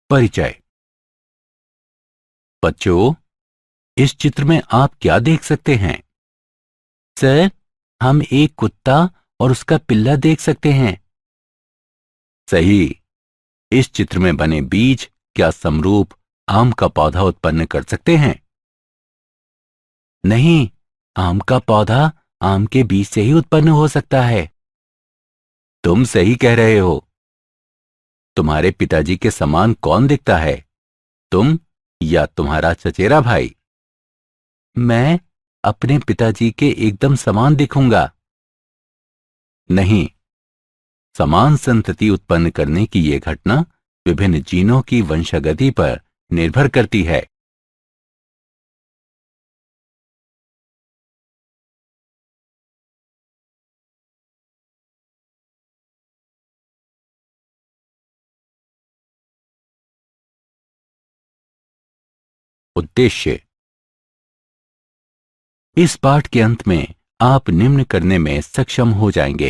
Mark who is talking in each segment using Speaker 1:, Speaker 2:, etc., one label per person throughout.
Speaker 1: परिचय। बच्चों, इस चित्र में आप क्या देख सकते हैं? सर, हम एक कुत्ता और उसका पिल्ला देख सकते हैं। सही। इस चित्र में बने बीज क्या समरूप आम का पौधा उत्पन्न कर सकते हैं? नहीं, आम का पौधा आम के बीज से ही उत्पन्न हो सकता है। तुम सही कह रहे हो। तुम्हारे पिताजी के समान कौन दिखता है, तुम या तुम्हारा चचेरा भाई? मैं अपने पिताजी के एकदम समान दिखूंगा। नहीं, समान संतति उत्पन्न करने की यह घटना विभिन्न जीनों की वंशागति पर निर्भर करती है। उद्देश्य। इस पाठ के अंत में आप निम्न करने में सक्षम हो जाएंगे।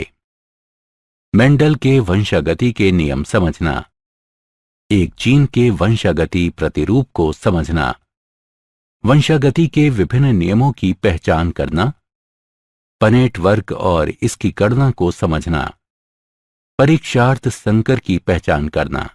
Speaker 1: मेंडल के वंशागति के नियम समझना, एक जीन के वंशागति प्रतिरूप को समझना, वंशागति के विभिन्न नियमों की पहचान करना, पनेट वर्ग और इसकी गणना को समझना, परीक्षार्थ संकर की पहचान करना।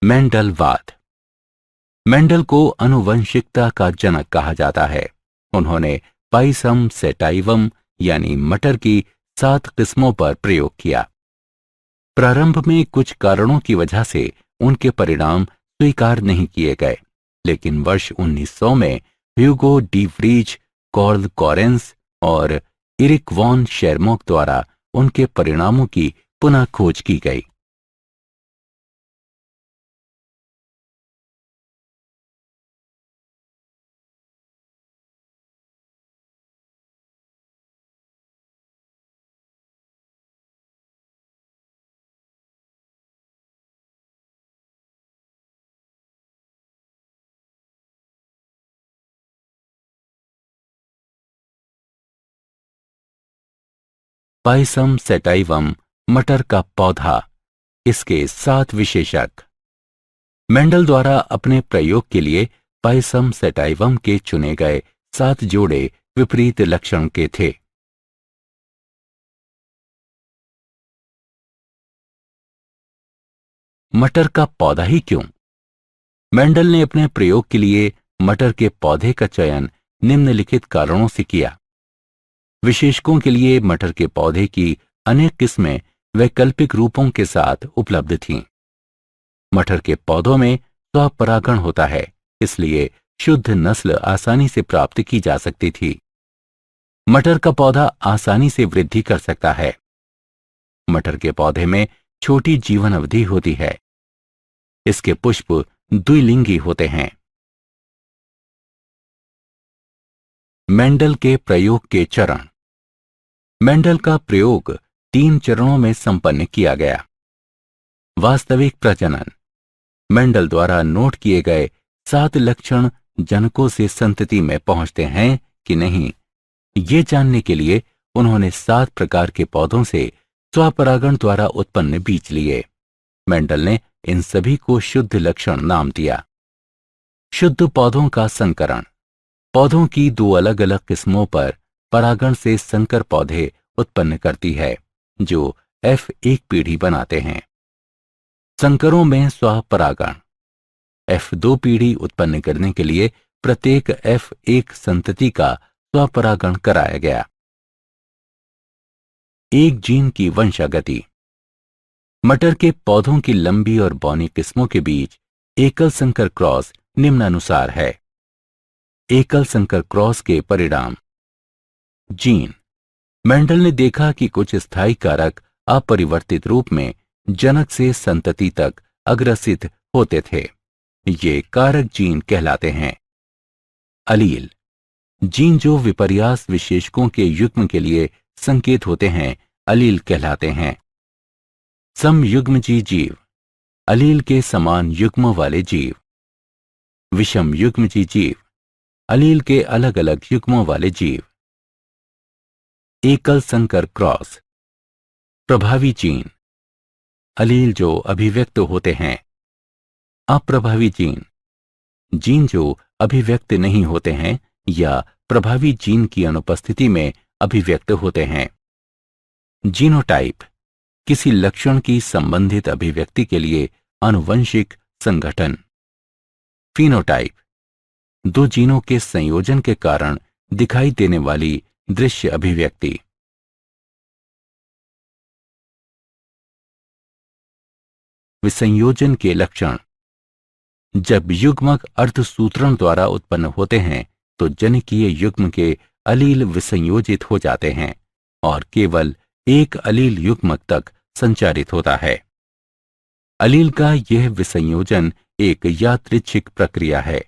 Speaker 1: मेंडलवाद। मेंडल को आनुवंशिकता का जनक कहा जाता है। उन्होंने पाइसम सेटाइवम यानी मटर की 7 किस्मों पर प्रयोग किया। प्रारंभ में कुछ कारणों की वजह से उनके परिणाम स्वीकार नहीं किए गए, लेकिन वर्ष 1900 में Hugo de Vries, curl Correns और इरिक वॉन शेरमॉक द्वारा उनके परिणामों की पुनः खोज की गई। पाइसम सेटाइवम मटर का पौधा, इसके 7 विशेषक। मेंडल द्वारा अपने प्रयोग के लिए पाइसम सेटाइवम के चुने गए 7 जोड़े विपरीत लक्षण के थे। मटर का पौधा ही क्यों? मेंडल ने अपने प्रयोग के लिए मटर के पौधे का चयन निम्नलिखित कारणों से किया। विशेषकों के लिए मटर के पौधे की अनेक किस्में वैकल्पिक रूपों के साथ उपलब्ध थीं। मटर के पौधों में स्वपरागण होता है, इसलिए शुद्ध नस्ल आसानी से प्राप्त की जा सकती थी। मटर का पौधा आसानी से वृद्धि कर सकता है। मटर के पौधे में छोटी जीवन अवधि होती है। इसके पुष्प द्विलिंगी होते हैं। मेंडल के प्रयोग के चरण। मेंडल का प्रयोग 3 चरणों में संपन्न किया गया। वास्तविक प्रजनन। मेंडल द्वारा नोट किए गए 7 लक्षण जनकों से संतति में पहुंचते हैं कि नहीं, ये जानने के लिए उन्होंने 7 प्रकार के पौधों से स्वपरागण द्वारा उत्पन्न बीज लिए। मेंडल ने इन सभी को शुद्ध लक्षण नाम दिया। शुद्ध पौधों का संकरण। पौधों की 2 अलग अलग किस्मों पर परागण से संकर पौधे उत्पन्न करती है, जो F1 पीढ़ी बनाते हैं। संकरों में स्वपरागण। F2 पीढ़ी उत्पन्न करने के लिए प्रत्येक F1 संतति का स्वपरागण कराया गया। एक जीन की वंशागति। मटर के पौधों की लंबी और बौनी किस्मों के बीच एकल संकर क्रॉस निम्नानुसार है। एकल संकर क्रॉस के परिणाम। जीन। मेंडल ने देखा कि कुछ स्थायी कारक अपरिवर्तित रूप में जनक से संतति तक अग्रसित होते थे। ये कारक जीन कहलाते हैं। अलील, जीन जो विपर्यास विशेषकों के युग्म के लिए संकेत होते हैं, अलील कहलाते हैं। समयुग्मजी जीव, अलील के समान युग्म वाले जीव। विषम युग्मजी जीव, अलील के अलग अलग युग्मों वाले जीव। एकल संकर क्रॉस, प्रभावी जीन, अलील जो अभिव्यक्त होते हैं। अप्रभावी जीन, जीन जो अभिव्यक्त नहीं होते हैं या प्रभावी जीन की अनुपस्थिति में अभिव्यक्त होते हैं। जीनोटाइप, किसी लक्षण की संबंधित अभिव्यक्ति के लिए आनुवंशिक संगठन। फिनोटाइप, दो जीनों के संयोजन के कारण दिखाई देने वाली दृश्य अभिव्यक्ति। विसंयोजन के लक्षण, जब युग्मक अर्धसूत्रण द्वारा उत्पन्न होते हैं तो जनिकीय युग्म के अलील विसंयोजित हो जाते हैं और केवल एक अलील युग्मक तक संचारित होता है। अलील का यह विसंयोजन एक यादृच्छिक प्रक्रिया है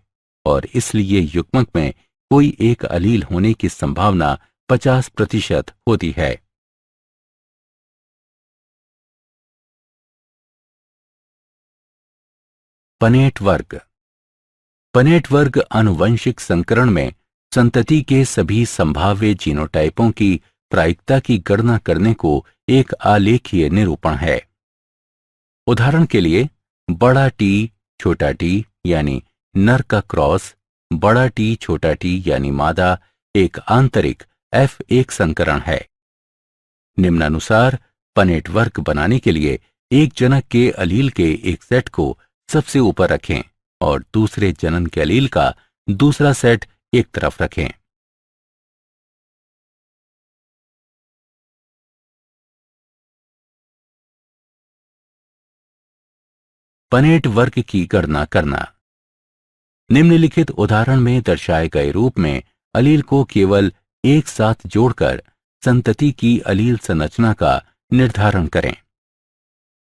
Speaker 1: और इसलिए युग्मक में कोई एक अलील होने की संभावना 50% होती है। पनेट वर्ग, पनेट वर्ग आनुवंशिक संकरण में संतति के सभी संभाव्य जीनोटाइपों की प्रायिकता की गणना करने को एक आलेखीय निरूपण है। उदाहरण के लिए बड़ा टी छोटा टी यानी नर का क्रॉस, बड़ा टी छोटा टी यानी मादा एक आंतरिक F1 संकरण है। निम्नानुसार पनेट वर्ग बनाने के लिए एक जनक के अलील के एक सेट को सबसे ऊपर रखें और दूसरे जनन के अलील का दूसरा सेट एक तरफ रखें। पनेट वर्ग की गणना करना। निम्नलिखित उदाहरण में दर्शाए गए रूप में अलील को केवल एक साथ जोड़कर संतति की अलील संरचना का निर्धारण करें।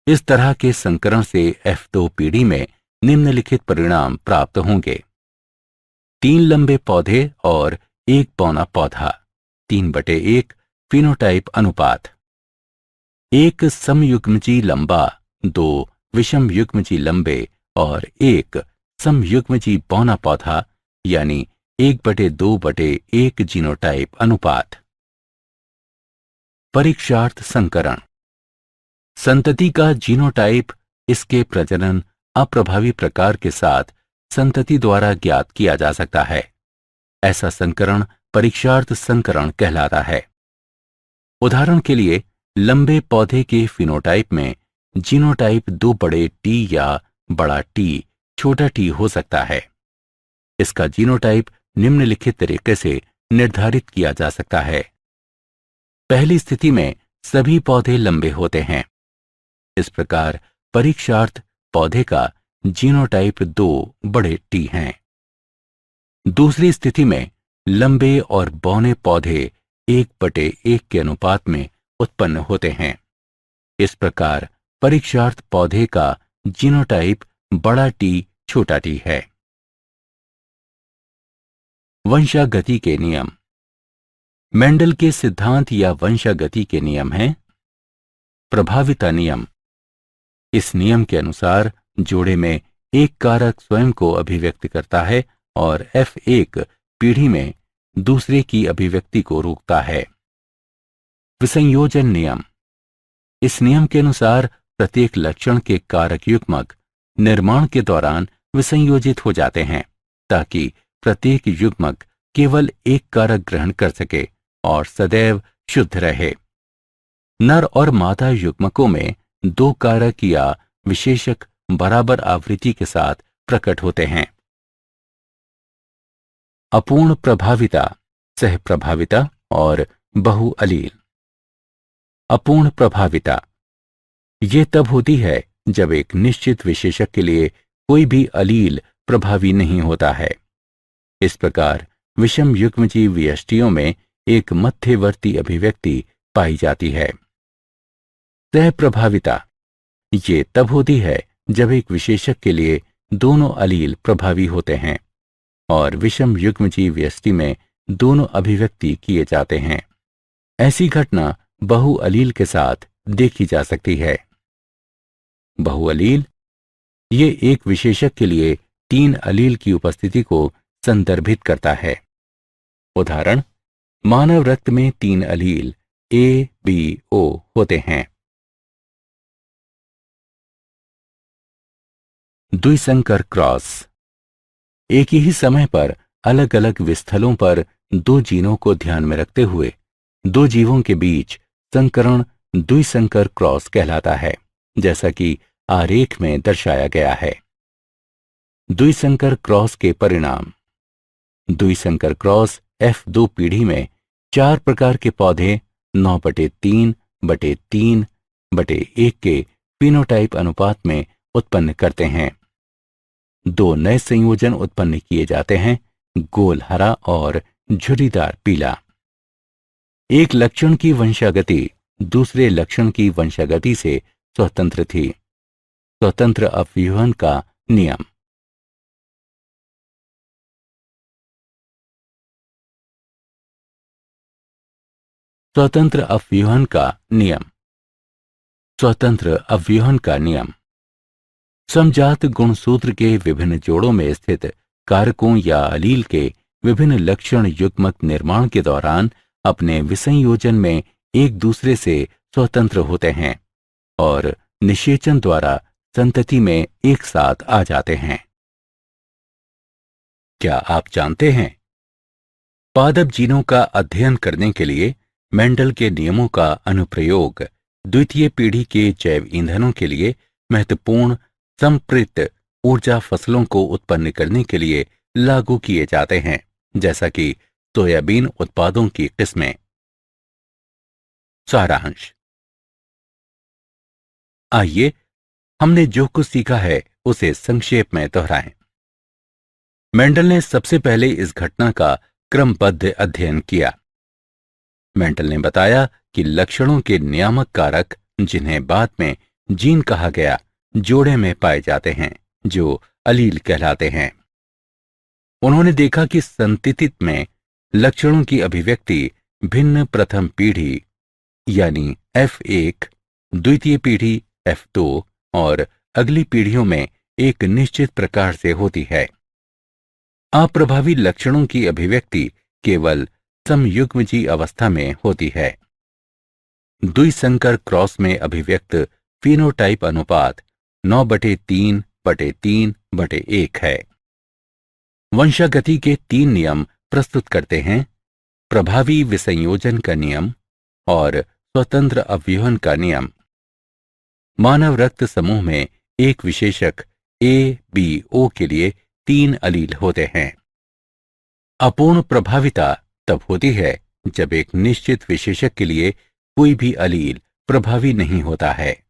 Speaker 1: इस तरह के संकरण से F2 पीढ़ी में निम्नलिखित परिणाम प्राप्त होंगे। 3 लंबे पौधे और 1 पौना पौधा, 3/1 फिनोटाइप अनुपात। 1 समयुग्मजी लंबा, 2 विषम युग्मजी लंबे और 1 समयुग्मजी पौना पौधा यानी 1/2/1 जीनोटाइप अनुपात। परीक्षार्थ संकरण, संतति का जीनोटाइप इसके प्रजनन अप्रभावी प्रकार के साथ संतति द्वारा ज्ञात किया जा सकता है। ऐसा संकरण परीक्षार्थ संकरण कहलाता है। उदाहरण के लिए लंबे पौधे के फिनोटाइप में जीनोटाइप 2 बड़े टी या बड़ा टी छोटा टी हो सकता है। इसका जीनोटाइप निम्नलिखित तरीके से निर्धारित किया जा सकता है। पहली स्थिति में सभी पौधे लंबे होते हैं। इस प्रकार परीक्षार्थ पौधे का जीनोटाइप 2 बड़े टी हैं। दूसरी स्थिति में लंबे और बौने पौधे 1/1 के अनुपात में उत्पन्न होते हैं। इस प्रकार परीक्षार्थ पौधे का जीनोटाइप बड़ा टी छोटा टी है। वंशागति के नियम। मेंडल के सिद्धांत या वंशागति के नियम हैं। प्रभाविता नियम, इस नियम के अनुसार जोड़े में एक कारक स्वयं को अभिव्यक्त करता है और F1 पीढ़ी में दूसरे की अभिव्यक्ति को रोकता है। विसंयोजन नियम, इस नियम के अनुसार प्रत्येक लक्षण के कारक युग्मक निर्माण के दौरान विसंयोजित हो जाते हैं ताकि प्रत्येक युग्मक केवल एक कारक ग्रहण कर सके और सदैव शुद्ध रहे। नर और मादा युग्मकों में 2 कारक या विशेषक बराबर आवृत्ति के साथ प्रकट होते हैं। अपूर्ण प्रभाविता, सह प्रभाविता और बहुअलील। अपूर्ण प्रभाविता ये तब होती है जब एक निश्चित विशेषक के लिए कोई भी अलील प्रभावी नहीं होता है। इस प्रकार विषम युग्मजीव व्यष्टियों में एक मध्यवर्ती अभिव्यक्ति पाई जाती है। सह प्रभाविता ये तब होती है जब एक विशेषक के लिए दोनों अलील प्रभावी होते हैं और विषम युग्मजीव व्यष्टि में दोनों अभिव्यक्ति किए जाते हैं। ऐसी घटना बहुअलील के साथ देखी जा सकती है। बहुअलील ये एक विशेषक के लिए 3 अलील की उपस्थिति को संदर्भित करता है। उदाहरण, मानव रक्त में 3 अलील ए, बी, ओ होते हैं। द्विसंकर क्रॉस एक ही समय पर अलग अलग विस्थलों पर 2 जीनों को ध्यान में रखते हुए 2 जीवों के बीच संकरण द्विसंकर क्रॉस कहलाता है, जैसा कि आरेख में दर्शाया गया है। द्विसंकर क्रॉस के परिणाम। द्विसंकर क्रॉस F2 पीढ़ी में 4 प्रकार के पौधे 9/3/3/1 के फिनोटाइप अनुपात में उत्पन्न करते हैं। 2 नए संयोजन उत्पन्न किए जाते हैं, गोल हरा और झुर्रीदार पीला। एक लक्षण की वंशागति दूसरे लक्षण की वंशागति से स्वतंत्र थी। स्वतंत्र अपव्यूहन का नियम। स्वतंत्र अपव्यूहन का नियम। स्वतंत्र अपव्यूहन का नियम समजात गुणसूत्र के विभिन्न जोड़ों में स्थित कारकों या अलील के विभिन्न लक्षण युग्मक निर्माण के दौरान अपने विसंयोजन में एक दूसरे से स्वतंत्र होते हैं और निषेचन द्वारा संतति में एक साथ आ जाते हैं। क्या आप जानते हैं, पादप जीनों का अध्ययन करने के लिए मेंडल के नियमों का अनुप्रयोग द्वितीय पीढ़ी के जैव ईंधनों के लिए महत्वपूर्ण संप्रेरित ऊर्जा फसलों को उत्पन्न करने के लिए लागू किए जाते हैं, जैसा कि सोयाबीन उत्पादों की किस्में। सारांश। आइए हमने जो कुछ सीखा है उसे संक्षेप में दोहराएं। मेंडल ने सबसे पहले इस घटना का क्रमबद्ध अध्ययन किया। मेंडल ने बताया कि लक्षणों के नियामक कारक, जिन्हें बाद में जीन कहा गया, जोड़े में पाए जाते हैं, जो अलील कहलाते हैं। उन्होंने देखा कि संतति में लक्षणों की अभिव्यक्ति भिन्न प्रथम पीढ़ी यानी F1, द्वितीय पीढ़ी F2 और अगली पीढ़ियों में एक निश्चित प्रकार से होती है। अप्रभावी लक्षणों की अभिव्यक्ति केवल समयुग्मजी अवस्था में होती है। द्विसंकर क्रॉस में अभिव्यक्त फिनोटाइप अनुपात 9/3/3/1 है। वंशागति के 3 नियम प्रस्तुत करते हैं: प्रभावी विसंयोजन का नियम और स्वतंत्र अपव्यूहन का नियम। मानव रक्त समूह में एक विशेषक A-B-O के लिए 3 अलील होते हैं। अपूर्ण प्रभाविता तब होती है जब एक निश्चित विशेषक के लिए कोई भी अलील प्रभावी नहीं होता है।